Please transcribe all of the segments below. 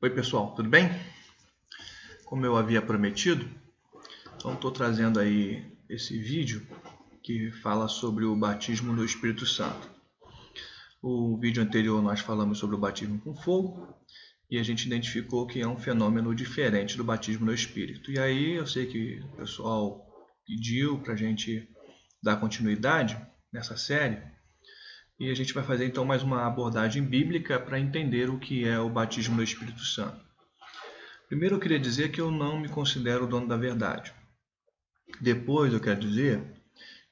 Oi pessoal, tudo bem? Como eu havia prometido, então estou trazendo aí esse vídeo que fala sobre o batismo no Espírito Santo. O vídeo anterior nós falamos sobre o batismo com fogo e a gente identificou que é um fenômeno diferente do batismo no Espírito. E aí eu sei que o pessoal pediu para a gente dar continuidade nessa série e a gente vai fazer então mais uma abordagem bíblica para entender o que é o batismo no Espírito Santo. Primeiro eu queria dizer que eu não me considero o dono da verdade. Depois eu quero dizer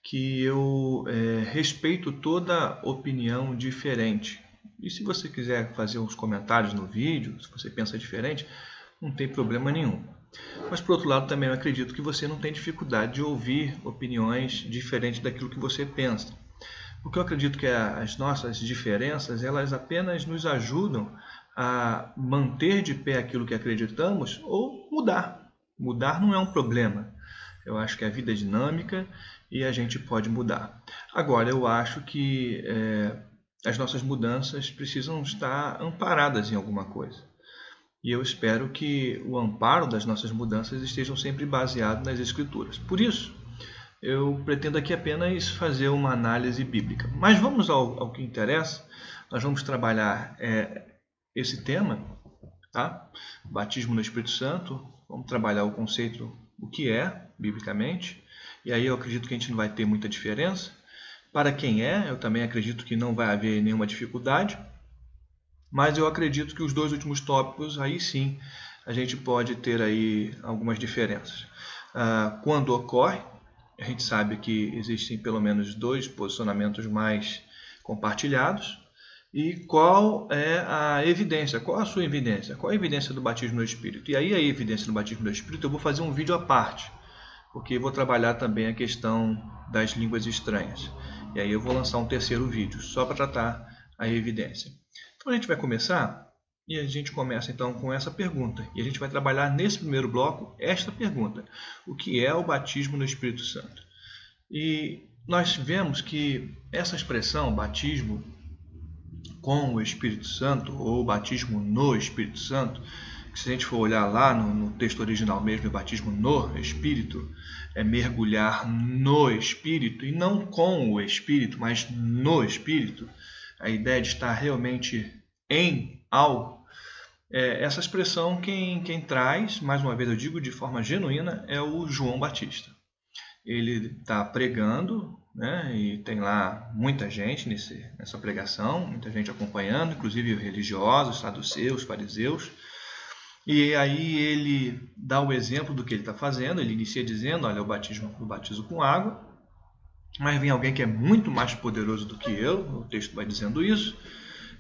que eu respeito toda opinião diferente. E se você quiser fazer uns comentários no vídeo, se você pensa diferente, não tem problema nenhum. Mas por outro lado também eu acredito que você não tem dificuldade de ouvir opiniões diferentes daquilo que você pensa. Porque eu acredito que as nossas diferenças, elas apenas nos ajudam a manter de pé aquilo que acreditamos ou mudar. Mudar não é um problema. Eu acho que a vida é dinâmica e a gente pode mudar. Agora, eu acho que as nossas mudanças precisam estar amparadas em alguma coisa. E eu espero que o amparo das nossas mudanças estejam sempre baseado nas Escrituras. Por isso, eu pretendo aqui apenas fazer uma análise bíblica. Mas vamos ao que interessa. Nós vamos trabalhar esse tema, tá? Batismo no Espírito Santo. Vamos trabalhar o conceito, o que é, biblicamente. E aí eu acredito que a gente não vai ter muita diferença. Para quem eu também acredito que não vai haver nenhuma dificuldade. Mas eu acredito que os dois últimos tópicos, aí sim, a gente pode ter aí algumas diferenças. Quando ocorre, a gente sabe que existem pelo menos dois posicionamentos mais compartilhados. E qual é a evidência? Qual a sua evidência? Qual a evidência do batismo no Espírito? E aí a evidência do batismo no Espírito eu vou fazer um vídeo à parte, porque vou trabalhar também a questão das línguas estranhas. E aí eu vou lançar um terceiro vídeo, só para tratar a evidência. Então a gente vai começar, e a gente começa então com essa pergunta. E a gente vai trabalhar nesse primeiro bloco esta pergunta. O que é o batismo no Espírito Santo? E nós vemos que essa expressão, batismo com o Espírito Santo, ou batismo no Espírito Santo, que se a gente for olhar lá no texto original mesmo, é batismo no Espírito, é mergulhar no Espírito, e não com o Espírito, mas no Espírito, a ideia de estar realmente em algo. Essa expressão quem traz, mais uma vez eu digo de forma genuína, é o João Batista. Ele está pregando, né, e tem lá muita gente nessa pregação, muita gente acompanhando, inclusive religiosos, saduceus, fariseus. E aí ele dá o exemplo do que ele está fazendo. Ele inicia dizendo, olha, eu batizo com água, mas vem alguém que é muito mais poderoso do que eu, o texto vai dizendo isso,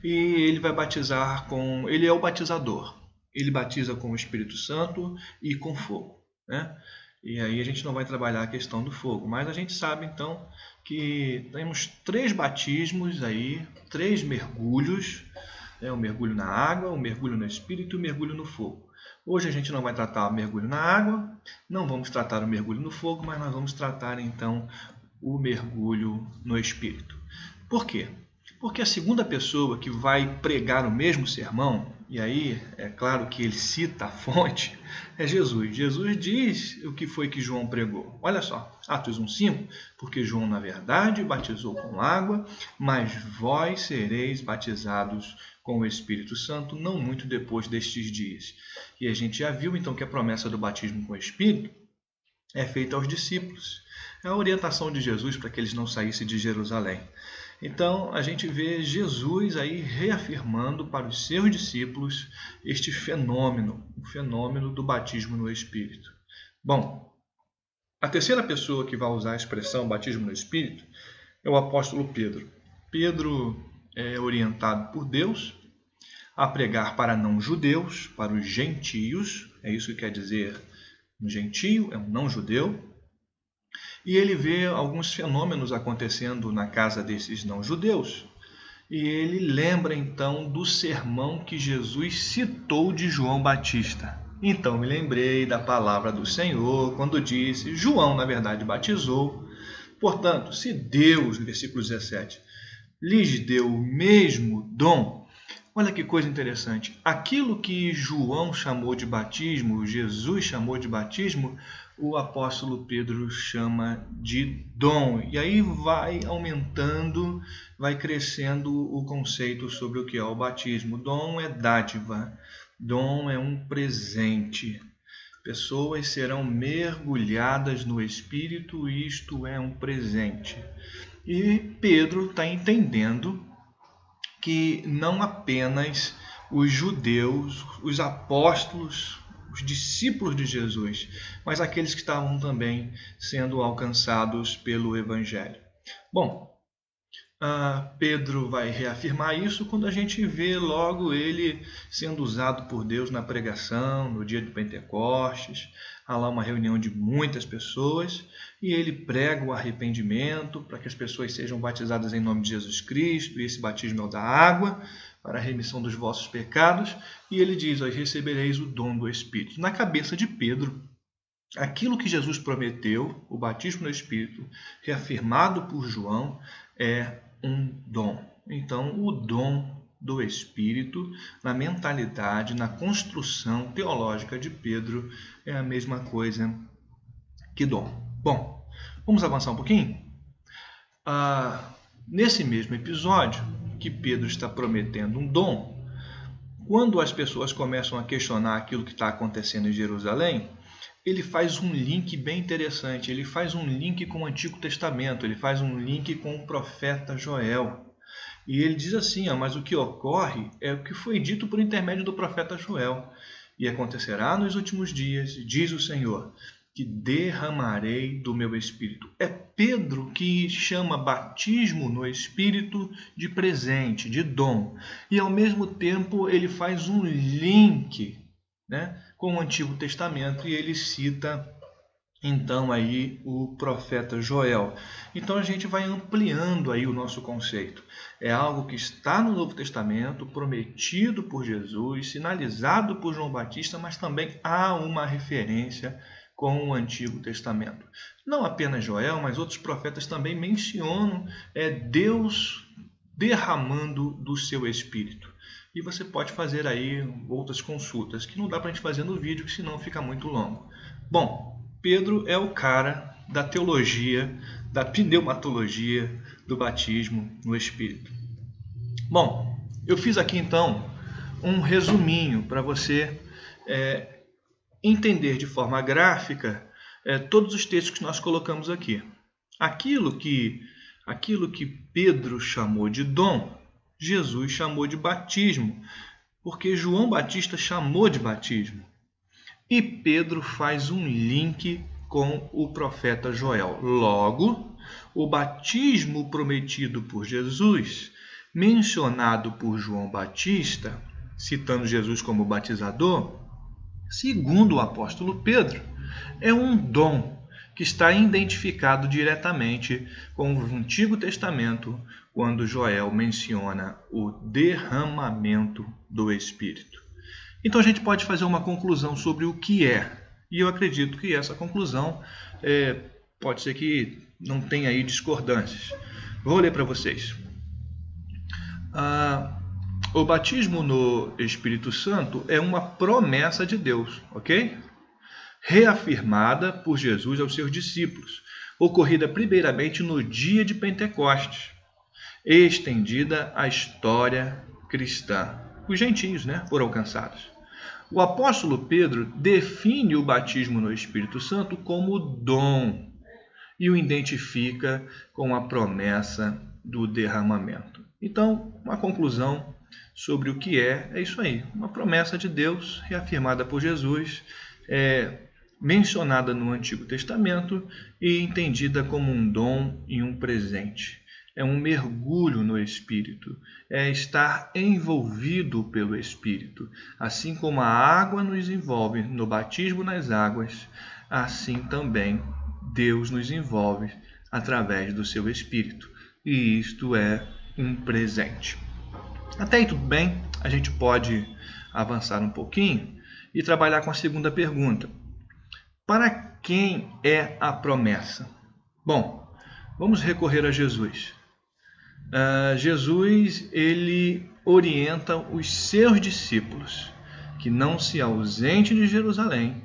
e ele vai batizar com... Ele é o batizador. Ele batiza com o Espírito Santo e com fogo, né? E aí a gente não vai trabalhar a questão do fogo, mas a gente sabe então que temos 3 batismos aí, 3 mergulhos, o mergulho na água, o mergulho no Espírito e o mergulho no fogo. Hoje a gente não vai tratar o mergulho na água, não vamos tratar o mergulho no fogo, mas nós vamos tratar então o mergulho no Espírito. Por quê? Porque a segunda pessoa que vai pregar o mesmo sermão, e aí é claro que ele cita a fonte, é Jesus. Jesus diz o que foi que João pregou. Olha só, Atos 1,5, porque João na verdade batizou com água, mas vós sereis batizados com o Espírito Santo não muito depois destes dias. E a gente já viu então que a promessa do batismo com o Espírito é feita aos discípulos. É a orientação de Jesus para que eles não saíssem de Jerusalém. Então, a gente vê Jesus aí reafirmando para os seus discípulos este fenômeno, o fenômeno do batismo no Espírito. Bom, a terceira pessoa que vai usar a expressão batismo no Espírito é o apóstolo Pedro. Pedro é orientado por Deus a pregar para não-judeus, para os gentios, é isso que quer dizer um gentio, é um não-judeu. E ele vê alguns fenômenos acontecendo na casa desses não-judeus. E ele lembra então do sermão que Jesus citou de João Batista. Então me lembrei da palavra do Senhor quando disse, João na verdade batizou. Portanto, se Deus, no versículo 17, lhes deu o mesmo dom, Olha que coisa interessante. Aquilo que João chamou de batismo, Jesus chamou de batismo, o apóstolo Pedro chama de dom. E aí vai aumentando, vai crescendo o conceito sobre o que é o batismo. Dom é dádiva, dom é um presente. Pessoas serão mergulhadas no Espírito, isto é um presente. E Pedro está entendendo que não apenas os judeus, os apóstolos, os discípulos de Jesus, mas aqueles que estavam também sendo alcançados pelo Evangelho. Bom, Pedro vai reafirmar isso quando a gente vê logo ele sendo usado por Deus na pregação, no dia de Pentecostes. Há lá uma reunião de muitas pessoas e ele prega o arrependimento para que as pessoas sejam batizadas em nome de Jesus Cristo, e esse batismo é o da água para a remissão dos vossos pecados, e ele diz: recebereis o dom do Espírito. Na cabeça de Pedro, aquilo que Jesus prometeu, o batismo no Espírito, reafirmado por João, é um dom. Então, o dom do Espírito, na mentalidade, na construção teológica de Pedro, é a mesma coisa que dom. Bom, vamos avançar um pouquinho? Nesse mesmo episódio, que Pedro está prometendo um dom, quando as pessoas começam a questionar aquilo que está acontecendo em Jerusalém, ele faz um link bem interessante, ele faz um link com o Antigo Testamento, ele faz um link com o profeta Joel. E ele diz assim, mas o que ocorre é o que foi dito por intermédio do profeta Joel. E acontecerá nos últimos dias, diz o Senhor, que derramarei do meu Espírito. É Pedro que chama batismo no Espírito de presente, de dom. E ao mesmo tempo ele faz um link, com o Antigo Testamento, e ele cita então aí o profeta Joel. Então a gente vai ampliando aí o nosso conceito. É algo que está no Novo Testamento, prometido por Jesus, sinalizado por João Batista, mas também há uma referência com o Antigo Testamento. Não apenas Joel, mas outros profetas também mencionam Deus derramando do seu Espírito. E você pode fazer aí outras consultas, que não dá para a gente fazer no vídeo, que senão fica muito longo. Bom, Pedro é o cara da teologia, da pneumatologia do batismo no Espírito. Bom, eu fiz aqui então um resuminho para você entender de forma gráfica todos os textos que nós colocamos aqui. Aquilo que Pedro chamou de dom, Jesus chamou de batismo, porque João Batista chamou de batismo. E Pedro faz um link com o profeta Joel. Logo, o batismo prometido por Jesus, mencionado por João Batista, citando Jesus como batizador, segundo o apóstolo Pedro, é um dom que está identificado diretamente com o Antigo Testamento, quando Joel menciona o derramamento do Espírito. Então a gente pode fazer uma conclusão sobre o que é, e eu acredito que essa conclusão pode ser que não tenha aí discordâncias. Vou ler para vocês. O batismo no Espírito Santo é uma promessa de Deus, ok? Reafirmada por Jesus aos seus discípulos, ocorrida primeiramente no dia de Pentecostes, estendida à história cristã. Os gentios foram alcançados. O apóstolo Pedro define o batismo no Espírito Santo como dom e o identifica com a promessa do derramamento. Então, uma conclusão sobre o que é isso aí. Uma promessa de Deus reafirmada por Jesus, mencionada no Antigo Testamento e entendida como um dom e um presente. É um mergulho no Espírito, é estar envolvido pelo Espírito. Assim como a água nos envolve no batismo nas águas, assim também Deus nos envolve através do seu Espírito. E isto é um presente. Até aí tudo bem? A gente pode avançar um pouquinho e trabalhar com a segunda pergunta. Para quem é a promessa? Bom, vamos recorrer a Jesus. Jesus, ele orienta os seus discípulos que não se ausentem de Jerusalém,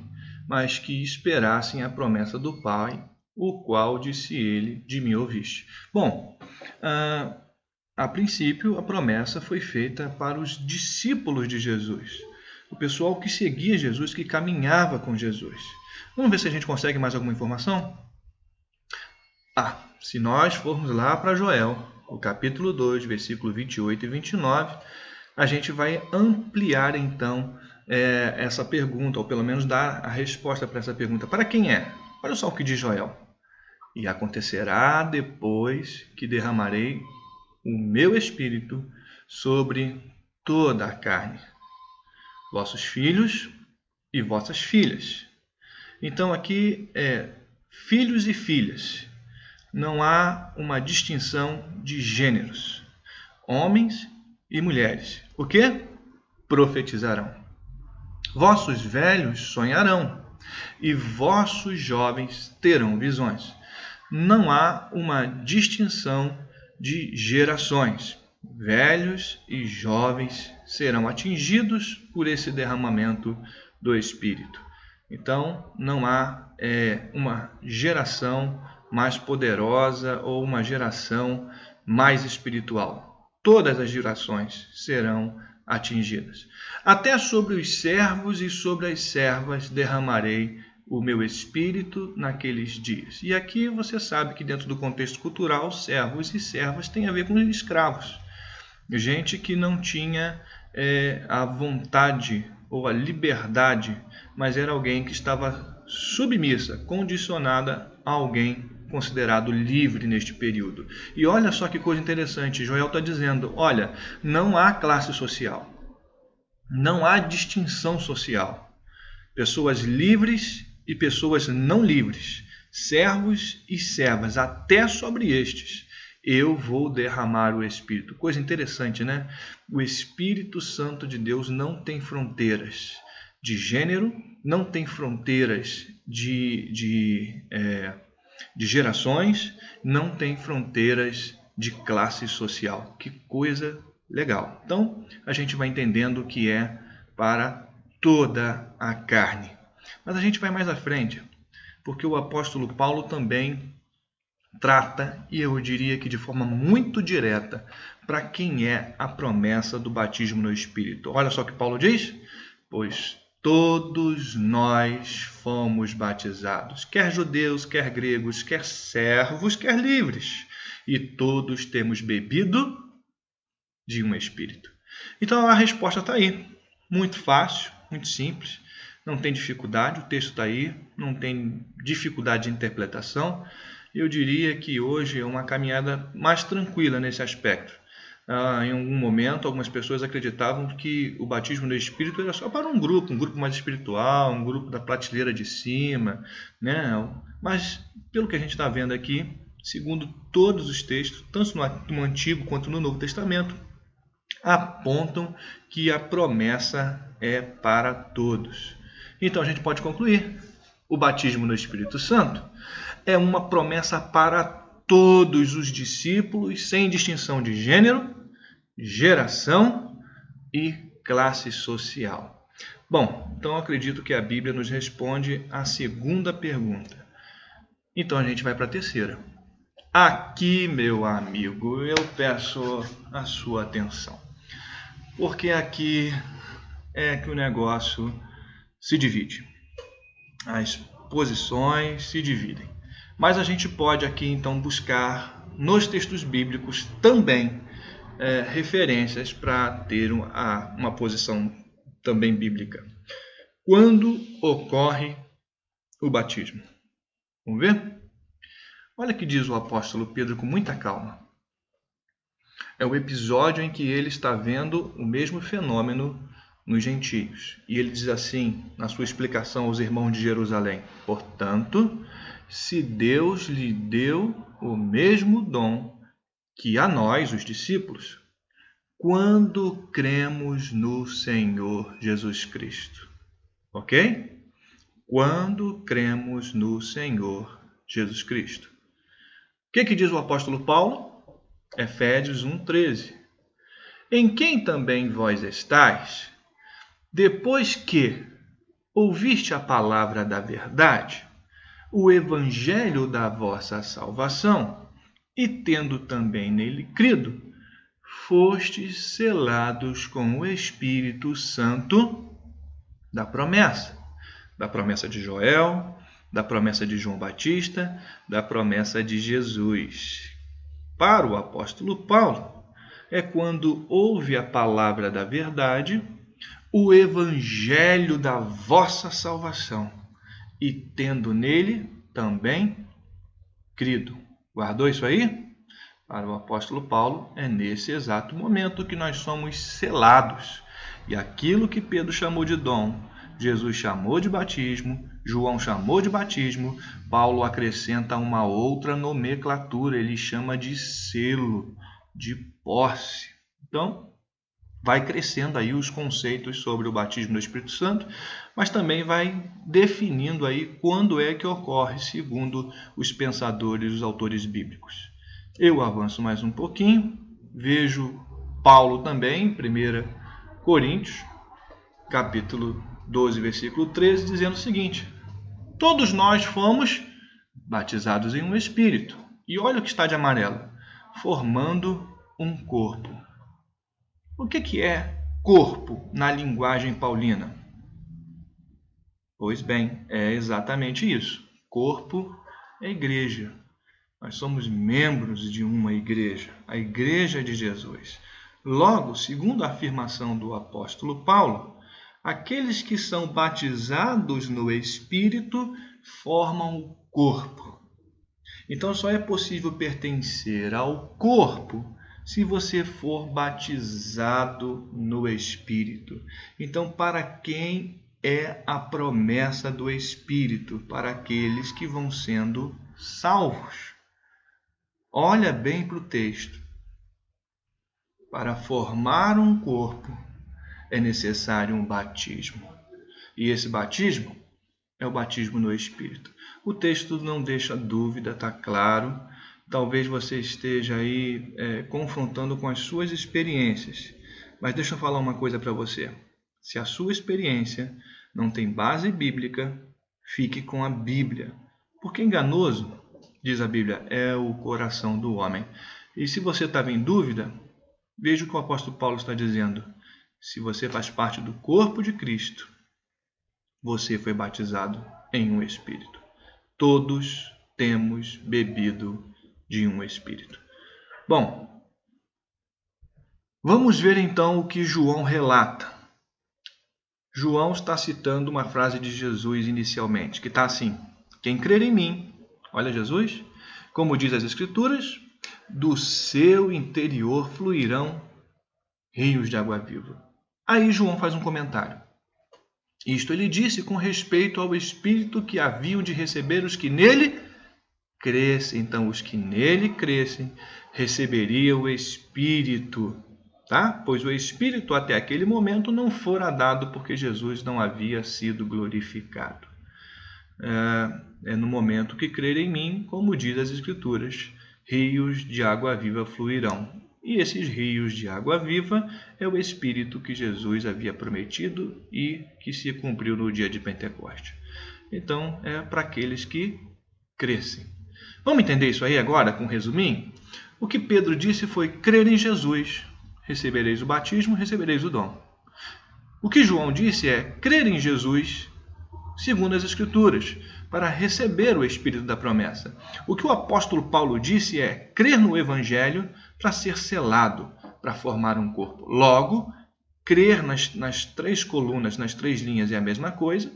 mas que esperassem a promessa do Pai, o qual disse ele, de mim ouviste. Bom, a princípio a promessa foi feita para os discípulos de Jesus, o pessoal que seguia Jesus, que caminhava com Jesus. Vamos ver se a gente consegue mais alguma informação? Se nós formos lá para Joel, o capítulo 2, versículo 28 e 29, a gente vai ampliar então essa pergunta, ou pelo menos dar a resposta para essa pergunta. Para quem é? Olha só o que diz Joel. E acontecerá depois que derramarei o meu espírito sobre toda a carne, vossos filhos e vossas filhas. Então aqui filhos e filhas. Não há uma distinção de gêneros. Homens e mulheres. O quê? Profetizarão. Vossos velhos sonharão, e vossos jovens terão visões. Não há uma distinção de gerações. Velhos e jovens serão atingidos por esse derramamento do Espírito. Então, não há uma geração mais poderosa ou uma geração mais espiritual. Todas as gerações serão atingidas. Até sobre os servos e sobre as servas derramarei o meu espírito naqueles dias. E aqui você sabe que dentro do contexto cultural, servos e servas tem a ver com escravos. Gente que não tinha a vontade ou a liberdade, mas era alguém que estava submissa, condicionada a alguém considerado livre neste período. E olha só que coisa interessante, Joel está dizendo, olha, não há classe social, não há distinção social. Pessoas livres e pessoas não livres, servos e servas, até sobre estes, eu vou derramar o Espírito. Coisa interessante, né? O Espírito Santo de Deus não tem fronteiras de gênero, não tem fronteiras de gerações, não tem fronteiras de classe social. Que coisa legal. Então, a gente vai entendendo que é para toda a carne. Mas a gente vai mais à frente, porque o apóstolo Paulo também trata, e eu diria que de forma muito direta, para quem é a promessa do batismo no Espírito. Olha só o que Paulo diz: pois todos nós fomos batizados, quer judeus, quer gregos, quer servos, quer livres, e todos temos bebido de um Espírito. Então a resposta está aí, muito fácil, muito simples, não tem dificuldade, o texto está aí, não tem dificuldade de interpretação. Eu diria que hoje é uma caminhada mais tranquila nesse aspecto. Em algum momento, algumas pessoas acreditavam que o batismo no Espírito era só para um grupo mais espiritual, um grupo da prateleira de cima, né? Mas, pelo que a gente está vendo aqui, segundo todos os textos, tanto no Antigo quanto no Novo Testamento, apontam que a promessa é para todos. Então, a gente pode concluir: o batismo no Espírito Santo é uma promessa para todos os discípulos, sem distinção de gênero, geração e classe social. Bom, então acredito que a Bíblia nos responde a segunda pergunta. Então a gente vai para a terceira. Aqui, meu amigo, eu peço a sua atenção, porque aqui é que o negócio se divide. As posições se dividem. Mas a gente pode aqui então buscar nos textos bíblicos também referências para ter uma posição também bíblica. Quando ocorre o batismo? Vamos ver? Olha o que diz o apóstolo Pedro com muita calma. É o episódio em que ele está vendo o mesmo fenômeno nos gentios. E ele diz assim, na sua explicação aos irmãos de Jerusalém: portanto, se Deus lhe deu o mesmo dom que a nós, os discípulos, quando cremos no Senhor Jesus Cristo. Ok? Quando cremos no Senhor Jesus Cristo. O que diz o apóstolo Paulo? Efésios 1:13. em quem também vós estáis, depois que ouviste a palavra da verdade, o evangelho da vossa salvação, e tendo também nele crido, fostes selados com o Espírito Santo da promessa de Joel, da promessa de João Batista, da promessa de Jesus. Para o apóstolo Paulo, é quando ouve a palavra da verdade, o evangelho da vossa salvação, e tendo nele também crido. Guardou isso aí? Para o apóstolo Paulo, é nesse exato momento que nós somos selados. E aquilo que Pedro chamou de dom, Jesus chamou de batismo, João chamou de batismo, Paulo acrescenta uma outra nomenclatura, ele chama de selo, de posse. Então, vai crescendo aí os conceitos sobre o batismo do Espírito Santo, mas também vai definindo aí quando é que ocorre, segundo os pensadores, os autores bíblicos. Eu avanço mais um pouquinho, vejo Paulo também, em 1 Coríntios, capítulo 12, versículo 13, dizendo o seguinte: todos nós fomos batizados em um Espírito, e olha o que está de amarelo, formando um corpo. O que é corpo na linguagem paulina? Pois bem, é exatamente isso. Corpo é igreja. Nós somos membros de uma igreja, a Igreja de Jesus. Logo, segundo a afirmação do apóstolo Paulo, aqueles que são batizados no Espírito formam o corpo. Então, só é possível pertencer ao corpo se você for batizado no Espírito. Então, para quem é a promessa do Espírito? Para aqueles que vão sendo salvos. Olha bem para o texto. Para formar um corpo é necessário um batismo. E esse batismo é o batismo no Espírito. O texto não deixa dúvida, está claro. Talvez você esteja aí confrontando com as suas experiências. Mas deixa eu falar uma coisa para você. Se a sua experiência não tem base bíblica, fique com a Bíblia. Porque enganoso, diz a Bíblia, é o coração do homem. E se você estava em dúvida, veja o que o apóstolo Paulo está dizendo. Se você faz parte do corpo de Cristo, você foi batizado em um Espírito. Todos temos bebido de um Espírito. Bom, vamos ver então o que João relata. João está citando uma frase de Jesus inicialmente, que está assim: quem crer em mim, olha Jesus, como diz as Escrituras, do seu interior fluirão rios de água viva. Aí João faz um comentário. Isto ele disse com respeito ao Espírito que haviam de receber os que nele crescem. Então, os que nele crescem receberiam o Espírito, tá? Pois o Espírito até aquele momento não fora dado porque Jesus não havia sido glorificado. É no momento que crer em mim, como diz as Escrituras, rios de água viva fluirão. E esses rios de água viva é o Espírito que Jesus havia prometido e que se cumpriu no dia de Pentecostes. Então, é para aqueles que crescem. Vamos entender isso aí agora, com um resuminho? O que Pedro disse foi: crer em Jesus, recebereis o batismo, recebereis o dom. O que João disse é: crer em Jesus, segundo as Escrituras, para receber o Espírito da promessa. O que o apóstolo Paulo disse é: crer no Evangelho para ser selado, para formar um corpo. Logo, crer nas três colunas, nas três linhas é a mesma coisa.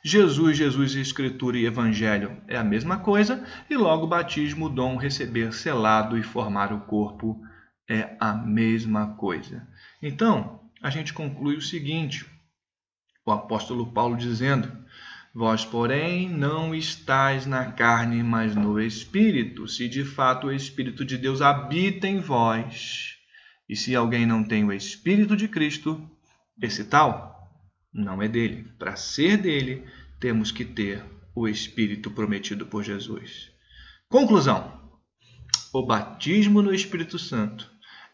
Jesus, Escritura e Evangelho é a mesma coisa. E logo, batismo, dom, receber, selado e formar o corpo é a mesma coisa. Então, a gente conclui o seguinte: o apóstolo Paulo dizendo: vós, porém, não estáis na carne, mas no Espírito, se de fato o Espírito de Deus habita em vós. E se alguém não tem o Espírito de Cristo, esse tal não é dele. Para ser dele, temos que ter o Espírito prometido por Jesus. Conclusão: o batismo no Espírito Santo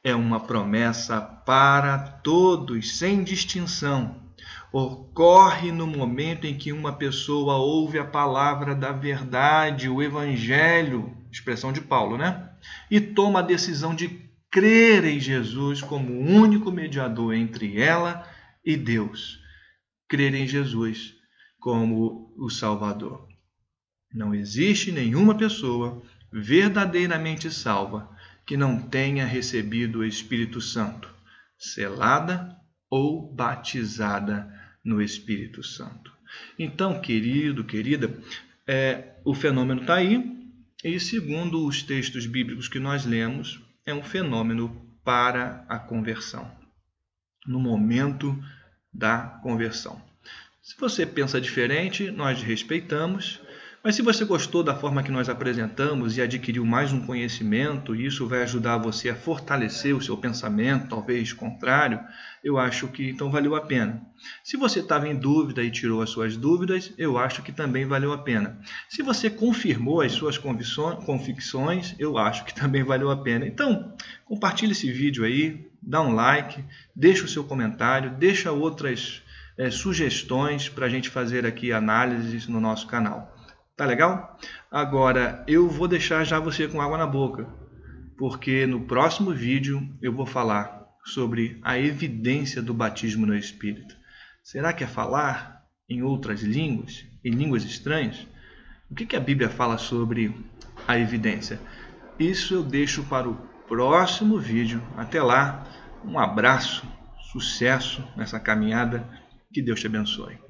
é uma promessa para todos, sem distinção. Ocorre no momento em que uma pessoa ouve a palavra da verdade, o Evangelho, expressão de Paulo, né? E toma a decisão de crer em Jesus como o único mediador entre ela e Deus. Crer em Jesus como o Salvador. Não existe nenhuma pessoa verdadeiramente salva que não tenha recebido o Espírito Santo, selada ou batizada no Espírito Santo. Então, querido, querida, o fenômeno está aí, e segundo os textos bíblicos que nós lemos, é um fenômeno para a conversão, no momento da conversão. Se você pensa diferente, nós respeitamos, mas se você gostou da forma que nós apresentamos e adquiriu mais um conhecimento, e isso vai ajudar você a fortalecer o seu pensamento, talvez contrário, eu acho que então valeu a pena. Se você estava em dúvida e tirou as suas dúvidas, eu acho que também valeu a pena. Se você confirmou as suas convicções, eu acho que também valeu a pena. Então, compartilhe esse vídeo aí, dá um like, deixa o seu comentário, deixa outras sugestões para a gente fazer aqui análises no nosso canal. Tá legal? Agora, eu vou deixar já você com água na boca, porque no próximo vídeo eu vou falar sobre a evidência do batismo no Espírito. Será que é falar em outras línguas, em línguas estranhas? O que a Bíblia fala sobre a evidência? Isso eu deixo para o próximo vídeo. Até lá, um abraço, sucesso nessa caminhada, que Deus te abençoe.